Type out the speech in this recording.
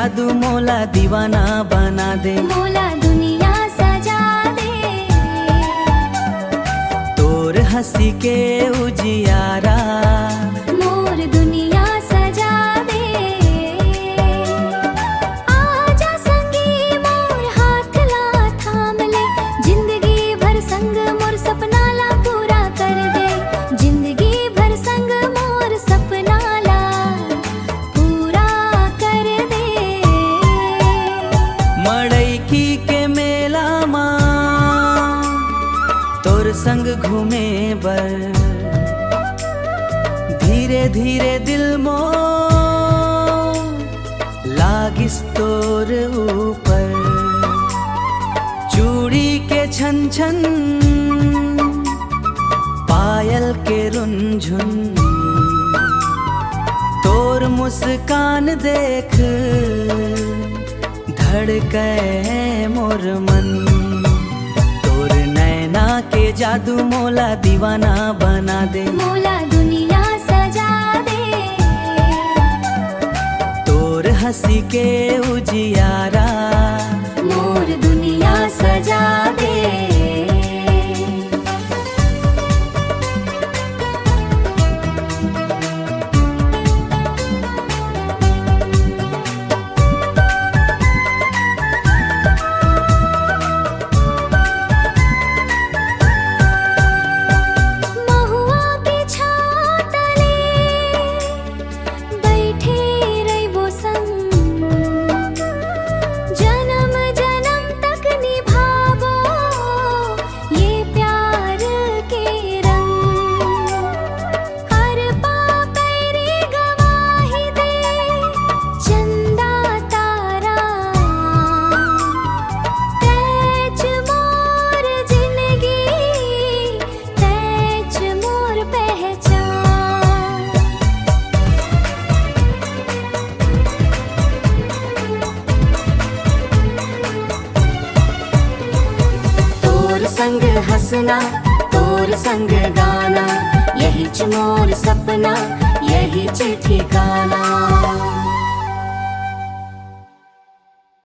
जादू मोला दीवाना बना दे, मोला दुनिया सजा दे। तोर हंसी के उजियारा मोर दुनिया सजा दे। आजा संगी मोर हाथ ला थाम ले, जिंदगी भर संग मोर सपना ला पूरा कर दे। जिंदगी भर संग मोर सपना ला पूरा कर दे। मड़ई के मेला माँ तोर संग घूमे बर, धीरे धीरे दिल मो लागिस तोर ऊपर। चूड़ी के छन छन पायल के रुनझुन, तोर मुस्कान देख धड़के मोर मन। तोर नैना के जादू मोला दीवाना बना दे, मोला दुनिया सजा दे। तोर हंसी के उजियारा मोर दुनिया सजा दे। महुआ के छाँव तले बैठे रहिबो संग, जन्म जन्म तक निभाबो ये प्यार के रंग। हर पापैरी गवाही दे चंदा तारा, तैच मोर जिंदगी तैच मोर पहचान। तोर संग हंसना तोर संग गाना, यही च मोर सपना यही च ठिकाना।